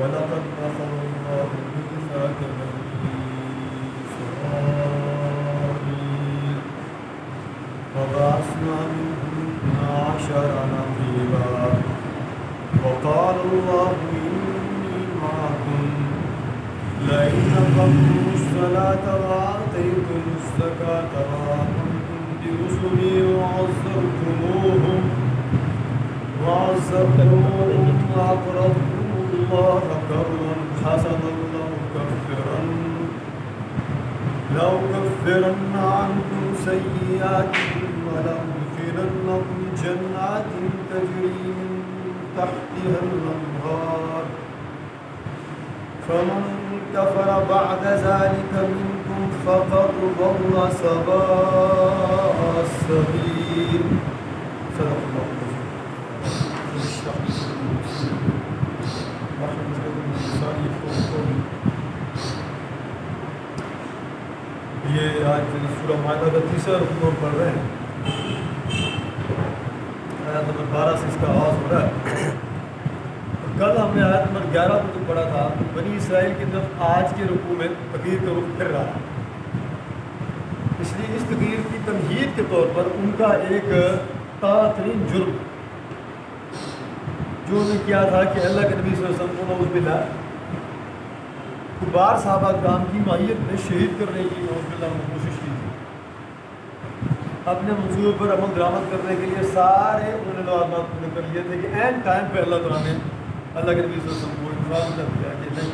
وَلَقَدْ أَخَذَ اللَّهُ مِيثَاقَ بَنِي إِسْرَائِيلَ وَبَعَثْنَا مِنْهُمْ 12 نَقِيبًا وَقَالَ اللَّهُ إِنِّي مَعَكُمْ لَئِنْ أَقَمْتُمُ الصَّلَاةَ وَآتَيْتُمُ الزَّكَاةَ وَآمَنْتُمْ بِرُسُلِي وَعَزَّرْتُمُوهُمْ وَأَقْرَضْتُمُ اللَّهَ قَرْضًا حَسَنًا لَأُكَفِّرَنَّ عَنْكُمْ سَيِّئَاتِكُمْ وَلَأُدْخِلَنَّكُمْ جَنَّاتٍ تَجْرِي مِنْ تَحْتِهَا الْأَنْهَارُ فَمَنْ كَفَرَ بَعْدَ ذَلِكَ مِنْكُمْ فَقَدْ ضَلَّ سَوَاءَ السَّبِيلِ. صدق اللہ العظیم. یہ آج سورہ مائدہ کا تیسرا رکوع پڑھ رہے ہیں. آیت نمبر 12 سے اس کا آغاز ہو رہا ہے. کل ہم نے آیت نمبر 11 کو جو پڑھا تھا بنی اسرائیل کی طرف آج کے رکوع میں تغیر کا رخ پھر رہا ہے. اس لیے اس تغیر کی تمہید کے طور پر ان کا ایک تازہ ترین جرم جو انہوں نے کیا تھا کہ اللہ کے نبی صلی اللہ علیہ وسلم کو نعوذ باللہ کبار صحابہ کرام کی ماہیت میں شہید کرنے کی نعوذ باللہ نے کوشش کی تھی. اپنے منصوبے پر عمل درآمد کرنے کے لیے سارے انہوں نے لوازمات پورے کر لیے تھے کہ عین ٹائم پہ اللہ تعالیٰ نے اللہ کے نبی صلی اللہ علیہ وسلم کو انفراد کر دیا کہ نہیں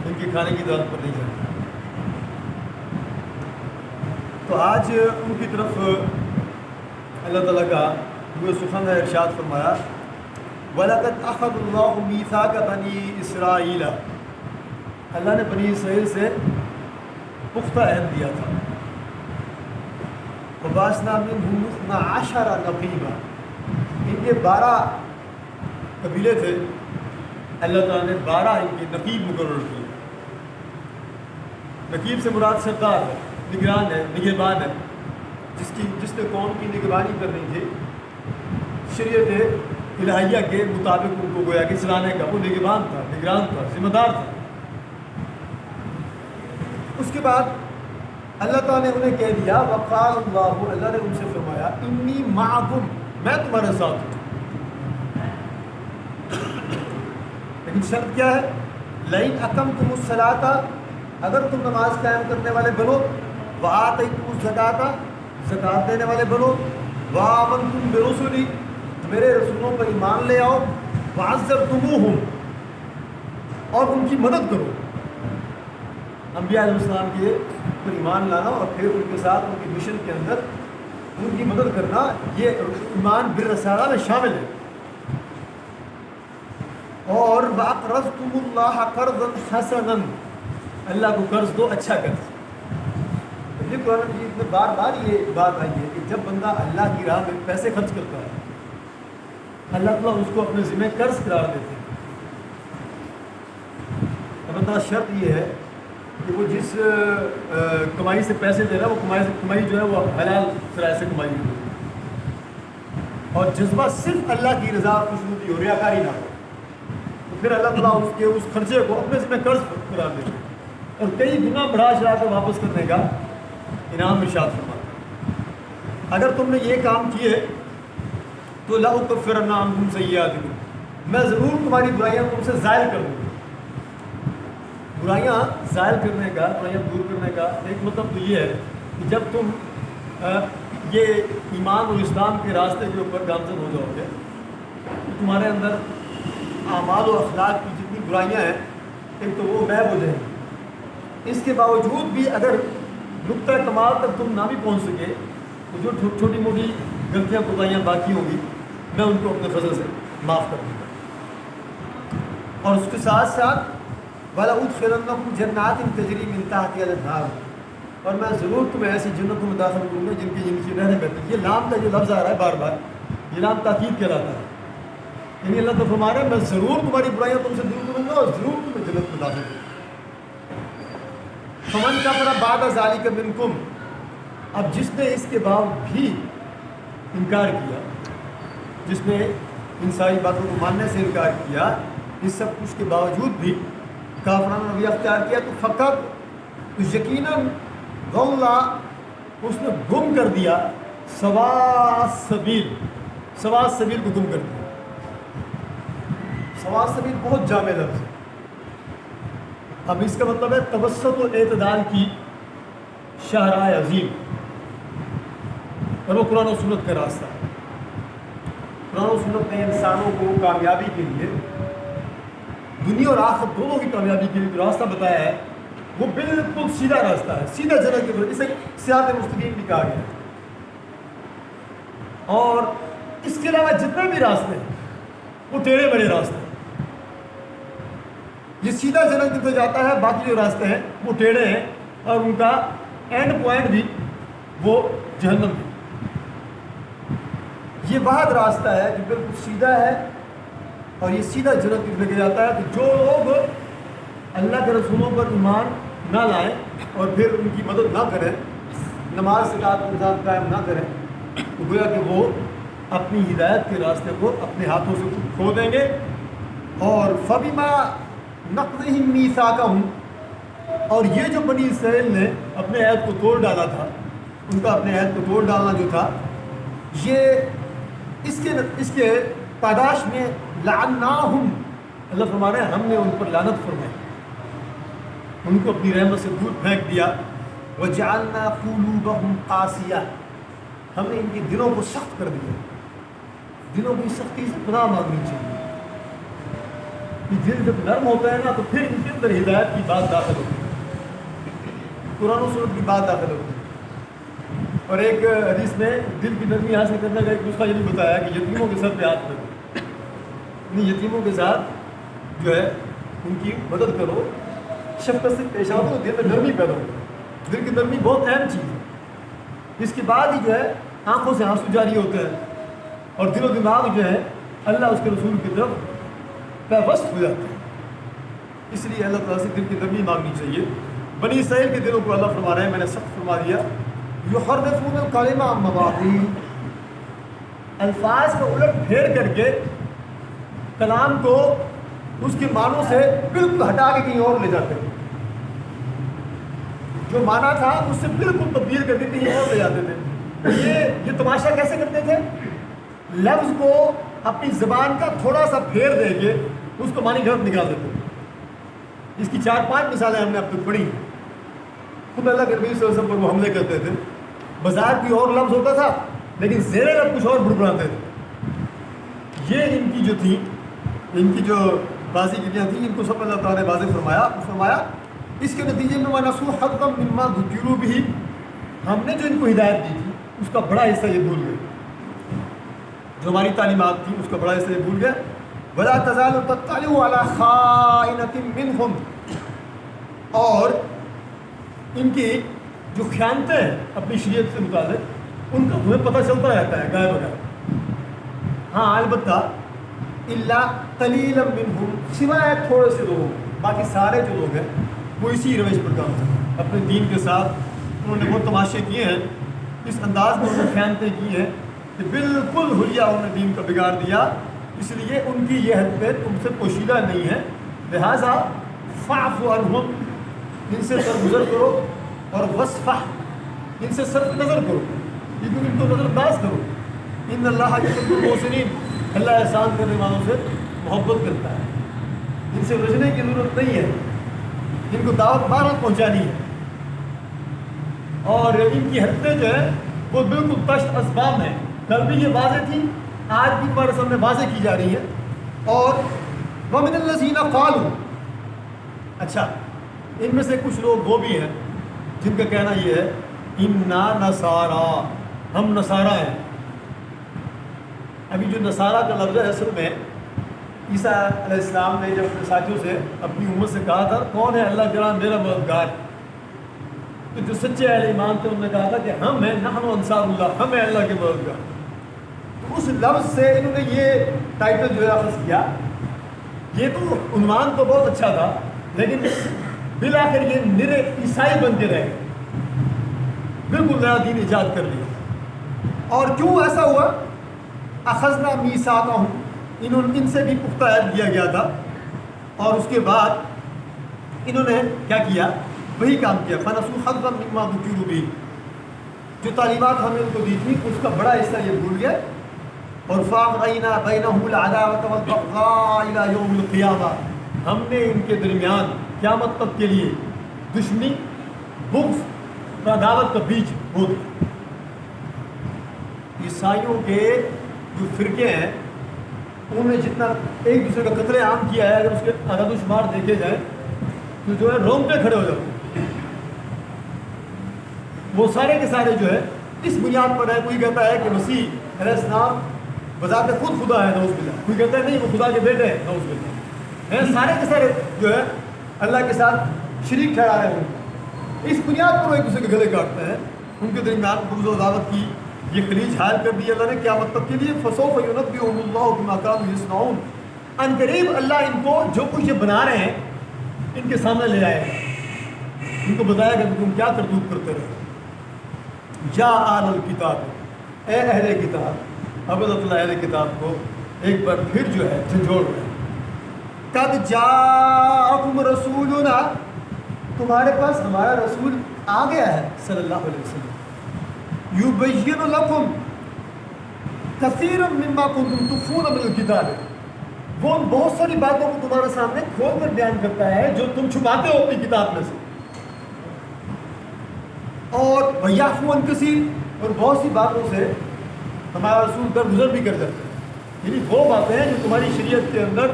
ان کی کھانے کی دعوت پر نہیں جائے. تو آج ان کی طرف اللہ تعالیٰ کا وہ سخن ہے ارشاد فرمایا وَلَقَدْ أَخَذَ اللَّهُ مِيثَاقَ بَنِي إِسْرَائِيلَ. اللہ نے بنی اسرائیل سے پختہ عہد دیا تھا. وَبَعَثْنَا مِنْهُمْ 12 نَقِيبًا. ان کے 12 قبیلے تھے. اللہ تعالیٰ نے 12 ان کے نقیب مقرر کیے. نقیب سے مراد سردار ہے، نگران ہے، نگہبان ہے، جس نے قوم کی نگرانی کرنی تھی شریعت الہیہ کے مطابق ان کو گویا کہ چلانے کا وہ نگہبان تھا، نگران تھا، ذمہ دار تھا. اس کے بعد اللہ تعالیٰ نے انہیں کہہ دیا وقال اللہ، اللہ نے ان سے فرمایا انی معکم، میں تمہارے ساتھ ہوں. لیکن شرط کیا ہے؟ لئن اقمتم الصلاۃ، اگر تم نماز قائم کرنے والے بنو، وآتیتم الزکاۃ، زکات دینے والے بنو، وآمنتم برسلی، میرے رسولوں پر ایمان لے آؤ، وعزرتموہم، اور ان کی مدد کرو. انبیاء علیہ السلام کے پر ایمان لانا اور پھر ان کے ساتھ ان کی مشن کے اندر ان کی مدد کرنا، یہ ایمان بالرسالہ میں شامل ہے. اور وَأَقْرَضْتُمُ اللَّهَ قَرْضًا حَسَنًا، اللہ کو قرض دو، اچھا قرض. یہ قرآن مجید میں بار بار یہ بات آئی ہے کہ جب بندہ اللہ کی راہ میں پیسے خرچ کرتا ہے اللہ تعالیٰ اس کو اپنے ذمہ قرض قرار دیتے ہیں. بندہ شرط یہ ہے کہ وہ جس کمائی سے پیسے دے رہا ہے وہ کمائی جو ہے وہ حلال ذرائع سے کمائی ہوئی، اور جذبہ صرف اللہ کی رضا اور خوشنودی ہو، ریاکاری نہ ہو. تو پھر اللہ تعالیٰ اس کے اس خرچے کو اپنے ذمہ قرض قرار دیتے ہیں اور کئی گنا بڑھا چڑھا کر واپس کرنے کا انعام ارشاد فرماتا ہے. اگر تم نے یہ کام کیے تو لَأُكَفِّرَنَّ عَنْكُمْ سَيِّئَاتِكُمْ، میں ضرور تمہاری برائیاں تم سے زائل کر دوں گا. برائیاں زائل کرنے کا، برائیاں دور کرنے کا ایک مطلب تو یہ ہے کہ جب تم یہ ایمان اور اسلام کے راستے کے اوپر گامزن ہو جاؤ گے تو تمہارے اندر اعمال و اخلاق کی جتنی برائیاں ہیں ایک تو وہ محو ہو جائیں گی. اس کے باوجود بھی اگر نقطہ کمال تک تم نہ بھی پہنچ سکے تو جو چھوٹی موٹی غلطیاں کوتاہیاں باقی ہوں گی میں ان کو اپنے فضل سے معاف کر دوں گا. اور اس کے ساتھ ساتھ وَلَأُدْخِلَنَّكُمْ جَنَّاتٍ تَجْرِي مِنْ تَحْتِهَا الْأَنْهَارُ، اور میں ضرور تمہیں ایسی جنتوں میں داخل کروں گا جن کی نہریں بہتی ہیں. یہ لام کا جو لفظ آ رہا ہے بار بار، یہ لام تاکید کہلاتا ہے. یعنی اللہ تو فرما رہا ہے میں ضرور تمہاری برائیاں تم سے دور کروں گا اور ضرور تمہیں جنت میں داخل کروں گا. فَمَنْ كَفَرَ بَعْدَ ذَلِكَ مِنْكُمْ، اب جس نے اس کے بعد بھی انکار کیا، جس نے ان ساری باتوں کو ماننے سے انکار کیا، اس سب کچھ کے باوجود بھی کافرانہ رویہ اختیار کیا تو فقط یقیناً غولا اس نے گم کر دیا سوا سبیل کو گم کر دیا. سوا سبیل بہت جامع لفظ ہے. اب اس کا مطلب ہے توسط و اعتدال کی شاہراہ عظیم، اور وہ قرآن و سنت کا راستہ ہے. قرآن و سنت نے انسانوں کو کامیابی کے لیے، دنیا اور آخرت دونوں کی کامیابی کے لیے جو راستہ بتایا ہے وہ بالکل سیدھا راستہ ہے، سیدھا جنت کی طرف. اسے صراط مستقیم بھی کہا گیا ہے. اور اس کے علاوہ جتنے بھی راستے ہیں وہ ٹیڑھے بڑے راستے ہیں. یہ سیدھا جنت کی طرف جاتا ہے، باقی جو راستے ہیں وہ ٹیڑھے ہیں اور ان کا اینڈ پوائنٹ بھی وہ جہنم ہے. یہ واحد راستہ ہے جو بالکل سیدھا ہے اور یہ سیدھا جنت کی طرف لے کے جاتا ہے. تو جو لوگ اللہ کے رسولوں پر ایمان نہ لائیں اور پھر ان کی مدد نہ کریں، نماز زکوٰۃ کا نظام قائم نہ کریں، تو گویا کہ وہ اپنی ہدایت کے راستے کو اپنے ہاتھوں سے خود کھو دیں گے. اور فَبِمَا نَقْضِهِمْ مِيثَاقَهُمْ، اور یہ جو بنی اسرائیل نے اپنے عہد کو توڑ ڈالا تھا، ان کا اپنے عہد کو توڑ ڈالنا جو تھا، یہ اس کے پاداش میں لعناہم، اللہ فرما رہے ہیں ہم نے ان پر لعنت فرمائی، ان کو اپنی رحمت سے دور پھینک دیا. وَجَعَلْنَا قُلُوبَهُمْ قَاسِيَةً، ہم نے ان کے دلوں کو سخت کر دیا. دلوں کی سختی سے پناہ مانگنی چاہیے. یہ دل جب نرم ہوتا ہے نا تو پھر ان کے اندر ہدایت کی بات داخل ہوتی ہے، قرآن و سنت کی بات داخل ہوتی ہے. اور ایک حدیث میں دل کی نرمی حاصل کرنے کا ایک نسخہ یہ بھی بتایا کہ یتیموں کے سر پہ ہاتھ رکھو، یتیموں کے ساتھ جو ہے ان کی مدد کرو، شفقت سے پیش آؤ تو دل میں نرمی پیدا ہو. دل کی نرمی بہت اہم چیز ہے. اس کے بعد ہی جو ہے آنکھوں سے آنسو جاری ہوتے ہیں اور دل و دماغ جو ہے اللہ اس کے رسول کی طرف پیوست ہو جاتے ہیں. اس لیے اللہ تعالیٰ سے دل کی نرمی مانگنی چاہیے. بنی اسرائیل کے دلوں کو اللہ فرما رہے ہیں میں نے سخت فرما دیا. یحرفون الکلم عن مواضعہ، الفاظ کو الٹ پھیر کر کے کلام کو اس کے معنوں سے بالکل ہٹا کے کہیں اور لے جاتے ہیں. جو معنی تھا اس سے بالکل تبدیل کر کے کہیں اور لے جاتے تھے. یہ تماشا کیسے کرتے تھے؟ لفظ کو اپنی زبان کا تھوڑا سا پھیر دے کے اس کو معنی غلط نکال دیتے. اس کی 4-5 مثالیں ہم نے اب تک پڑھی. خود اللہ کے نبی صلی اللہ علیہ وسلم پر وہ حملے کرتے تھے. بازار کی اور لفظ ہوتا تھا لیکن زیر لفظ کچھ اور بڑبڑاتے تھے. یہ ان کی جو تھی، ان کی جو بازی گریاں تھیں، ان کو سب اللہ تعالیٰ نے واضح فرمایا. اس کے نتیجے میں وَنَسُوا حَظًّا مِمَّا ذُكِّرُوا بِهِ، ہم نے جو ان کو ہدایت دی تھی اس کا بڑا حصہ یہ بھول گئے. جو ہماری تعلیمات تھی اس کا بڑا حصہ یہ بھول گئے. وَلَا تَزَالُ تَطَّلِعُ عَلَىٰ خَائِنَةٍ مِّنْهُمْ، اور ان کی جو خیانتیں ہیں اپنی شریعت سے متعلق ان کا تمہیں پتہ چلتا رہتا ہے غائب وغیرہ. ہاں البتہ الا قلیلا منہم، سوائے تھوڑے سے لوگوں، باقی سارے جو لوگ ہیں وہ اسی روش پر کام کرتے ہیں. اپنے دین کے ساتھ انہوں نے وہ تماشے کیے ہیں، اس انداز میں انہوں نے خیانتیں کی ہیں کہ بالکل حلیہ انہوں نے دین کا بگاڑ دیا. اس لیے ان کی یہ حرکتیں تم سے پوشیدہ نہیں ہیں. لہٰذا فاعف عنہم، ان سے درگزر کرو، اور وصفح، ان سے صرف نظر کرو، ان کو نظر انداز کرو. ان اللہ یحب المحسنین، اللہ احسان کرنے والوں سے محبت کرتا ہے. ان سے رجنے کی ضرورت نہیں ہے، ان کو دعوت بہرحال پہنچانی ہے. اور ان کی حرکتیں جو ہیں وہ بالکل تشت اسباب ہیں. کل بھی یہ واضح تھی، آج بھی ہمارے سامنے واضح کی جا رہی ہے. اور وَمِنَ الَّذِينَ قَالُوا، اچھا ان میں سے کچھ لوگ وہ بھی ہیں جن کا کہنا یہ ہے اِنَّا نَصَارَىٰ، ہم نصارہ ہیں. ابھی جو نصارہ کا لفظ ہے اصل میں عیسیٰ علیہ السلام نے جب اپنے ساتھیوں سے اپنی امت سے کہا تھا کون ہے اللہ تعالیٰ میرا مددگار، تو جو سچے اہل ایمان تھے انہوں نے کہا تھا کہ ہم ہیں نحن انصار اللہ، ہم ہیں اللہ کے مددگار. تو اس لفظ سے انہوں نے یہ ٹائٹل جو ہے اخذ کیا. یہ تو عنوان تو بہت اچھا تھا لیکن بالآخر یہ نرے عیسائی بن کے رہے، بالکل نیا دین ایجاد کر لیا. اور کیوں ایسا ہوا؟ اخذنا میثاقہم، ان سے بھی پختہ عہد لیا گیا تھا. اور اس کے بعد انہوں نے کیا کیا؟ وہی کام کیا. فَنَسُوا حَظًّا مِمَّا ذُكِّرُوا بِهِ، جو تعلیمات ہم نے ان کو دی تھی اس کا بڑا حصہ یہ بھول گئے. اور فَأَغْرَيْنَا بَيْنَهُمُ الْعَدَاوَةَ وَالْبَغْضَاءَ إِلَى يَوْمِ الْقِيَامَةِ، ہم نے ان کے درمیان قیامت تک کے لیے دشمنی، بغض اور عداوت کا بیج بو دیا. عیسائیوں کے جو فرقے ہیں انہوں نے جتنا ایک دوسرے کا قتل عام کیا ہے، اگر اس کے عدد و شمار دیکھے جائیں تو جو ہے رونگٹے کھڑے ہو جاتے ہیں. وہ سارے کے سارے جو ہے اس بنیاد پر ہے. کوئی کہتا ہے کہ مسیح علیہ السلام بذات خود خدا ہے، نعوذ باللہ. کوئی کہتا ہے نہیں وہ خدا کے بیٹے ہیں، نعوذ باللہ. سارے کے سارے جو ہے اللہ کے ساتھ شریک ٹھہرا رہے ہیں. اس بنیاد پر وہ ایک دوسرے کے گلے کاٹتے ہیں. ان کے درمیان بغض و عداوت کی یہ خلیج حائل کر دی اللہ نے قیامت تک کے لیے. فَسَوْفَ يُنَبِّئُهُمُ اللَّهُ بِمَا كَانُوا يَصْنَعُونَ، ان قریب اللہ ان کو جو کچھ یہ بنا رہے ہیں ان کے سامنے لے آئے گا، ان کو بتایا گا کہ تم کیا کرتوت کرتے رہے. جا آل الکتاب، اے اہل کتاب. اب اللہ اہل کتاب کو ایک بار پھر جو ہے جھنجھوڑ رہے ہیں. قد جاءکم رسولنا، تمہارے پاس ہمارا رسول آ گیا ہے صلی اللہ علیہ وسلم. یبین لکم کثیرا مما کنتم تخفون من الکتاب، وہ بہت ساری باتوں کو تمہارے سامنے کھول کر بیان کرتا ہے جو تم چھپاتے ہو اپنی کتاب میں سے. اور ویعفو عن کثیر، اور بہت سی باتوں سے ہمارا رسول درگزر بھی کر جاتا ہے. یعنی وہ باتیں ہیں جو تمہاری شریعت کے اندر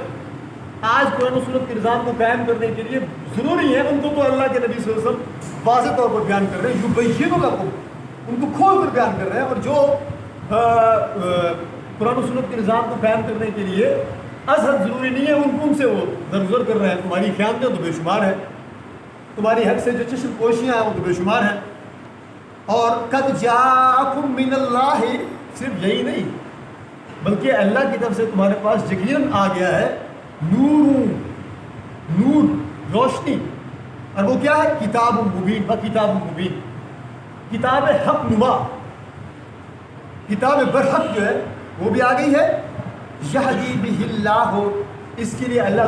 آج قرآن و سنت کے نظام کو قائم کرنے کے لیے ضروری ہے، ان کو تو اللہ کے نبی صلی اللہ علیہ وسلم واضح طور پر بیان کر رہے ہیں. یبین لکم، ان کو کھول کر بیان کر رہے ہیں. اور جو قرآن و سنت کے نظام کو قائم کرنے کے لیے ازحد ضروری نہیں ہے ان سے وہ درگزر کر رہے ہیں. تمہاری خیانتیں تو بے شمار ہیں، تمہاری حق سے جو چشم پوشیاں ہیں وہ تو بے شمار ہیں. اور قد جاءکم من اللہ، صرف یہی نہیں بلکہ اللہ کی طرف سے تمہارے پاس یقیناً آ گیا ہے نور، روشنی. اور وہ کیا ہے؟ کتاب مبین. کتاب مبین، کتاب حق نما، کتاب برحق جو ہے وہ بھی آ گئی ہے. یہدی بہ اللہ، اس کے لیے اللہ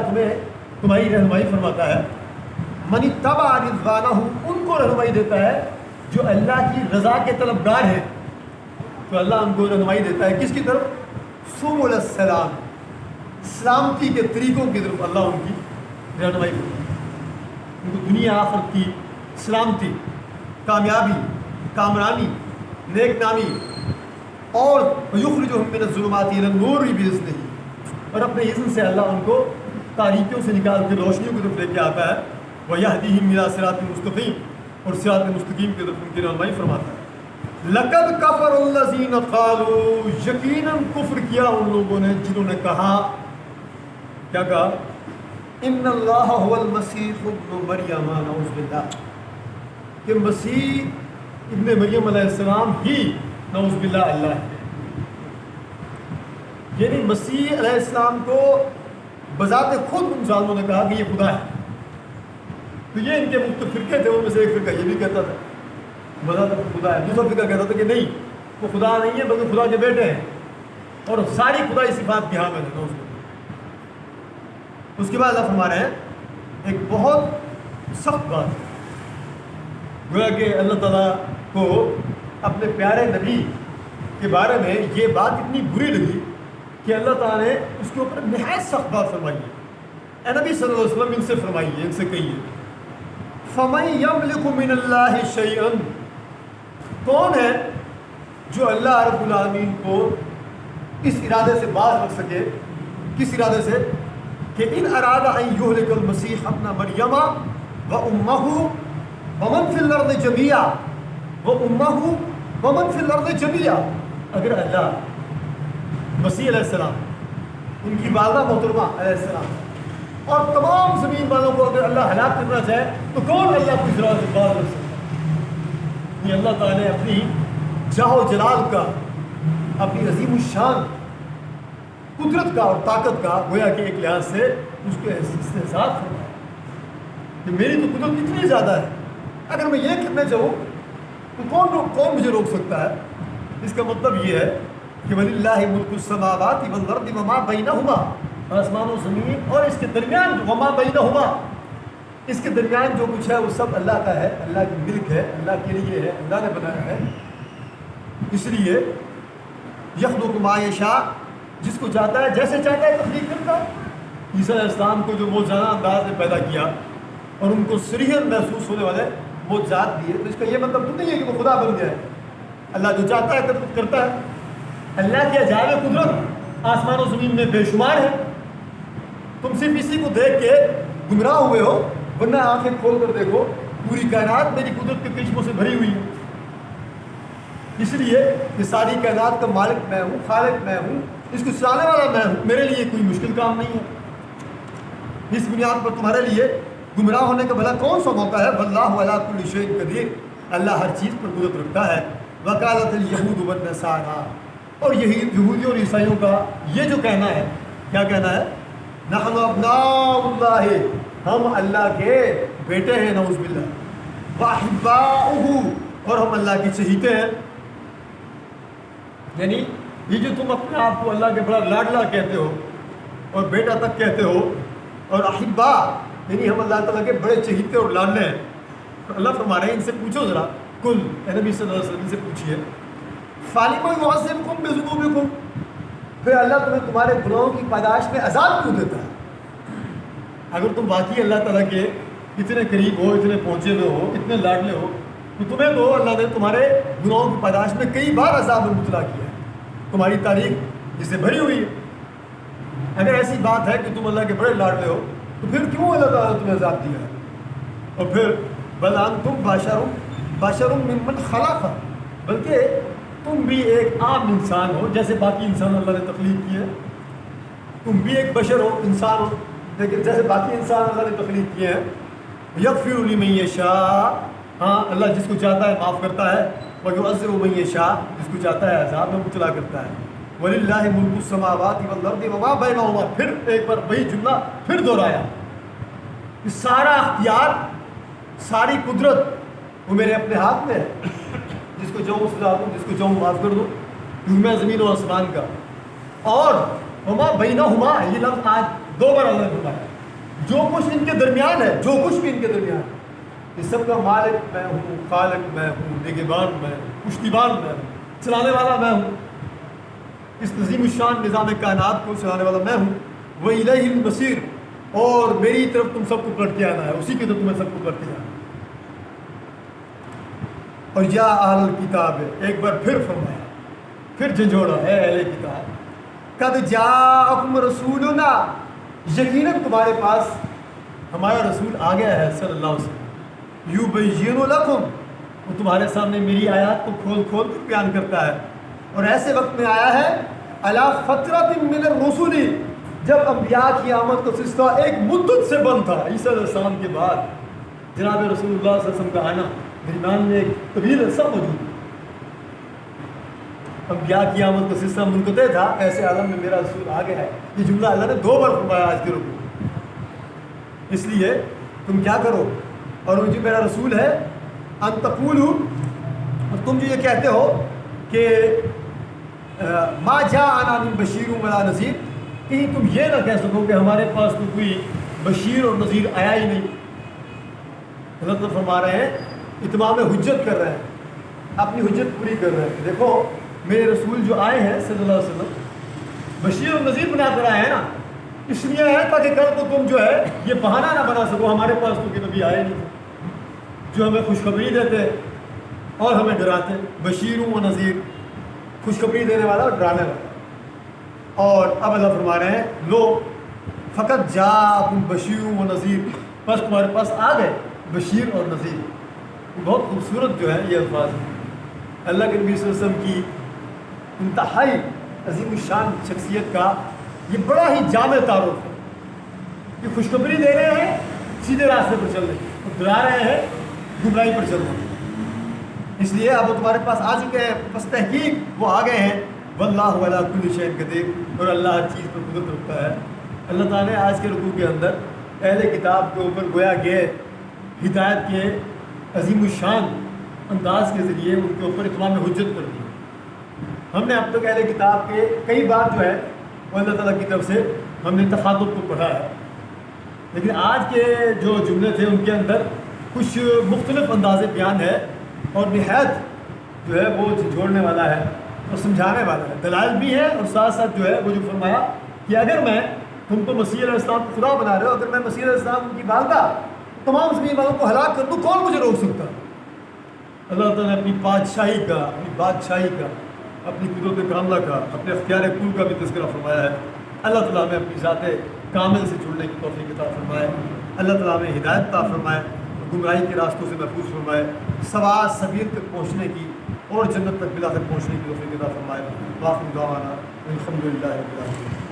تمہاری رہنمائی فرماتا ہے. من اتبع رضوانہ، ان کو رہنمائی دیتا ہے جو اللہ کی رضا کے طلبگار ہیں. تو اللہ ان کو رہنمائی دیتا ہے کس کی طرف؟ سبل السلام، سلامتی کے طریقوں کی طرف اللہ ان کی رہنمائی کرتا ہے. ان کو دنیا آخرت کی سلامتی، کامیابی، کامرانی، نیک نامی، اور یخرجہم من الظلمات الی النور بإذنہ، اور اپنے اذن سے اللہ ان کو تاریکیوں سے نکال کے روشنیوں کی طرف لے کے آتا ہے. ویہدیہم الی صراط مستقیم، اور صراط مستقیم کی طرف ان کی رہنمائی فرماتا ہے. لقد کفر الذین قالوا، یقیناً کفر کیا ان لوگوں نے جنہوں نے کہا، کیا کہا؟ ان اللہ هو المسیح ابن مریم، نعوذ باللہ، کہ مسیح ابن مریم علیہ السلام ہی نعوذ باللہ اللہ ہے. یعنی مسیح علیہ السلام کو بذات خود ان ظالموں نے کہا کہ یہ خدا ہے. تو یہ ان کے مختلف فرقے تھے، ان میں سے ایک فرقہ یہ بھی کہتا تھا بذات خود خدا ہے، دوسرا فرقہ کہتا تھا کہ نہیں وہ خدا نہیں ہے بلکہ خدا کے بیٹے ہیں، اور ساری خدائی صفات کی حامل ہے. اس کے بعد اللہ فرما رہے ہیں ایک بہت سخت بات، گویا کہ اللہ تعالیٰ کو اپنے پیارے نبی کے بارے میں یہ بات اتنی بری لگی کہ اللہ تعالیٰ نے اس کے اوپر نہایت سخت بات فرمائی ہے. اے نبی صلی اللہ علیہ وسلم ان سے فرمائیے، ان سے کہیے فَمَن يَمْلِكُ مِنَ اللَّهِ شَيْئًا، کون ہے جو اللہ رب العالمین کو اس ارادے سے باز رکھ سکے؟ کس ارادے سے؟ کہ ان اراد ان یہلک المسیح ابن مریم وامہ ومن فی الارض جميعا، وامہ ومن فی الارض جميعا، اگر اللہ مسیح علیہ السلام، ان کی والدہ محترمہ علیہ السلام اور تمام زمین والوں کو اگر اللہ ہلاک کرنا چاہے تو کون اللہ کو اس ارادے سے باز رکھ سکتا ہے؟ یہ اللہ تعالیٰ نے اپنی جاہ و جلال کا، اپنی عظیم الشان قدرت کا اور طاقت کا گویا کہ ایک لحاظ سے اس کے استحصال فرمایا کہ میری تو قدرت اتنی زیادہ ہے، اگر میں یہ کرنا چاہوں تو کون مجھے روک سکتا ہے؟ اس کا مطلب یہ ہے کہ وَلِلَّهِ مُلْكُ السَّمَاوَاتِ وَالْأَرْضِ وَمَا بَيْنَهُمَا، آسمان و زمین اور اس کے درمیان وما بینہما، اس کے درمیان جو کچھ ہے وہ سب اللہ کا ہے، اللہ کی ملک ہے، اللہ کے لیے ہے، اللہ نے بنایا ہے۔ اس لیے یخلق ما یشاء، جس کو چاہتا ہے جیسے چاہتا ہے تخلیق کرتا ہے۔ عیسیٰ علیہ السلام کو جو موجزانہ انداز میں پیدا کیا اور ان کو صریحاً محسوس ہونے والے معجزات دیے، تو اس کا یہ مطلب تو نہیں ہے کہ وہ خدا بن گیا ہے۔ اللہ جو چاہتا ہے کرتا ہے۔ اللہ کی عجائب قدرت آسمان و زمین میں بے شمار ہے، تم صرف اسی کو دیکھ کے گمراہ ہوئے ہو، ورنہ آنکھیں کھول کر دیکھو پوری کائنات میری قدرت کے کرشموں سے بھری ہوئی ہے۔ اس لیے کہ ساری کائنات کا مالک میں ہوں، خالق میں ہوں، اس کو چلانے والا میں ہوں، میرے لیے کوئی مشکل کام نہیں ہے۔ اس بنیاد پر تمہارے لیے گمراہ ہونے کا بھلا کون سا موقع ہے؟ واللہ علی کل شیء قدیر، اللہ ہر چیز پر قدرت رکھتا ہے۔ وقالت الیہود والنصارى، اور یہی یہودیوں اور عیسائیوں کا یہ جو کہنا ہے، کیا کہنا ہے؟ نحن ابناء اللہ، ہم اللہ کے بیٹے ہیں، نعوذ باللہ، واحباؤہ، اور ہم اللہ کی چہیتے ہیں۔ یعنی یہ جو تم اپنے آپ کو اللہ کے بڑا لاڈلا کہتے ہو اور بیٹا تک کہتے ہو، اور احبا یعنی ہم اللہ تعالیٰ کے بڑے چہیتے اور لاڈلے ہیں، تو اللہ فرما رہے ہیں ان سے پوچھو ذرا، کل اے نبی صلی اللہ علیہ وسلم سے پوچھیے، فَلِمَ يُعَذِّبُكُم بِذُنُوبِكُم، پھر اللہ تمہیں تمہارے گناہوں کی پاداش میں عذاب کیوں دیتا ہے؟ اگر تم واقعی اللہ تعالیٰ کے اتنے قریب ہو، اتنے پہنچے ہوئے ہو، اتنے لاڈلے ہو، تو تمہیں تو اللہ نے تمہارے گناہوں کی پاداش میں کئی بار عذاب میں مبتلا کیا ہے، تمہاری تاریخ جس سے بھری ہوئی ہے۔ اگر ایسی بات ہے کہ تم اللہ کے بڑے لاڈلے ہو، تو پھر کیوں اللہ تعالیٰ نے تمہیں عذاب دیا ہے؟ اور پھر بل انتم بشر ممن خلق، بلکہ تم بھی ایک عام انسان ہو جیسے باقی انسان اللہ نے تخلیق کیے، تم بھی ایک بشر ہو، انسان ہو، لیکن جیسے باقی انسان اللہ نے تخلیق کیے ہیں۔ یغفر لمن یشاء، ہاں اللہ جس کو چاہتا ہے معاف کرتا ہے، ویعذب من یشاء، جس کو چاہتا ہے عذاب میں مبتلا کرتا ہے۔ وللہ ملک السماوات والارض وما بینہما، پھر ایک بار وہی جملہ پھر دہرایا، کہ سارا اختیار، ساری قدرت وہ میرے اپنے ہاتھ میں ہے، جس کو چاہوں سزا دوں، جس کو چاہوں معاف کر دوں، میں زمین و آسمان کا۔ اور وما بینہما، یہ لفظ آج دو بار اللہ نے فرمایا، جو کچھ ان کے درمیان ہے، جو کچھ بھی ان کے درمیان ہے، یہ سب کا مالک میں ہوں، خالق میں ہوں، نگہبان میں ہوں، پشتیبان میں ہوں، چلانے والا میں ہوں، اس عظیم الشان نظام کائنات کو چلانے والا میں ہوں۔ وَإِلَيْهِ الْمَصِيرُ، اور میری طرف تم سب کو پلٹ کے آنا ہے، اسی کی طرف تمہیں سب کو پلٹ کے جانا ہے۔ اور یا اہل الکتاب، ایک بار پھر فرمایا، پھر جھنجھوڑا ہے اہل کتاب، قد جاءکم رسولنا، یقیناً تمہارے پاس ہمارا رسول آ گیا ہے صلی اللہ علیہ وسلم، یبین لکم، وہ تمہارے سامنے میری آیات کو کھول کھول کر بیان کرتا ہے، اور ایسے وقت میں آیا ہے علی فترۃ من الرسل، جب انبیاء کی آمد کا سلسلہ ایک مدت سے بند تھا، عیسیٰ علیہ السلام کے بعد جناب رسول اللہ صلی اللہ علیہ وسلم کا آنا، درمیان میں ایک طویل عرصہ موجود ہے، انبیاء کی آمد کا سلسلہ منقطع تھا، ایسے عالم میں میرا رسول آ گیا ہے۔ یہ جملہ اللہ نے دو بار فرمایا آج کے رکوع میں۔ اس لیے تم کیا کرو، اور وہ جو میرا رسول ہے، ان تقولوا، اور تم جو یہ کہتے ہو کہ ما جاءنا من بشیر ولا نذیر، کہیں تم یہ نہ کہہ سکو کہ ہمارے پاس تو کوئی بشیر اور نذیر آیا ہی نہیں۔ حضرت فرما رہے ہیں، اتمام حجت کر رہے ہیں، اپنی حجت پوری کر رہے ہیں۔ دیکھو میرے رسول جو آئے ہیں صلی اللہ علیہ وسلم، بشیر اور نذیر بنا کر آئے ہیں نا، اس لیے ہے تاکہ کل کو تم جو ہے یہ بہانہ نہ بنا سکو ہمارے پاس تو کہ نبی آئے نہیں تھے، جو ہمیں خوشخبری دیتے اور ہمیں ڈراتے۔ بشیر و نذیر، خوشخبری دینے والا اور ڈرانے والا۔ اور اب اللہ فرما رہے ہیں، لو فقط جاءکم بشیر و نذیر، بس تمہارے پاس آ گئے بشیر اور نذیر۔ بہت خوبصورت جو ہے یہ الفاظ ہیں، اللہ کے نبی صلی اللہ علیہ وسلم کی انتہائی عظیم الشان شخصیت کا یہ بڑا ہی جامع تعارف ہے کہ خوشخبری دے رہے ہیں سیدھے راستے پر چل رہے ہیں، اور ڈرا رہے ہیں گمراہی پر چل رہے ہیں۔ اس لیے اب وہ تمہارے پاس آ چکے ہیں، بس تحقیق وہ آ گئے ہیں۔ واللہ علی کل شیء قدیر، اور اللہ ہر چیز پر قدرت رکھتا ہے۔ اللہ تعالیٰ نے آج کے رکوع کے اندر اہل کتاب کے اوپر گویا کہ ہدایت کے عظیم الشان انداز کے ذریعے ان کے اوپر اتمام حجت کر دی۔ ہم نے اب تک اہل کتاب کے کئی بار جو ہے وہ اللہ تعالیٰ کی طرف سے ہم نے تخاطب کو پڑھا ہے، لیکن آج کے جو جملے تھے ان کے اندر کچھ مختلف انداز بیان ہے اور نہایت جو ہے وہ جھنجھوڑنے والا ہے اور سمجھانے والا ہے، دلائل بھی ہے اور ساتھ ساتھ جو ہے وہ جو فرمایا کہ اگر میں تم کو مسیح علیہ السلام کو خدا بنا رہے ہو، اگر میں مسیح علیہ السلام کی والدہ تمام مسلمان والوں کو ہلاک کر دوں، کون مجھے روک سکتا؟ اللہ تعالیٰ نے اپنی بادشاہی کا اپنی قدرت کاملہ کا اپنے اختیار کل کا بھی تذکرہ فرمایا ہے۔ اللہ تعالیٰ میں اپنی ذات کامل سے جڑنے کی توفیق عطا فرمائے، اللہ تعالیٰ میں ہدایت عطا فرمائے، گمراہی کے راستوں سے محفوظ فرمائے، سوا سبیل تک پہنچنے کی اور جنت تک بلا کر پہنچنے کی توفیق عطا فرمائے۔ باقی دعوانا الحمدللہ رب العالمین۔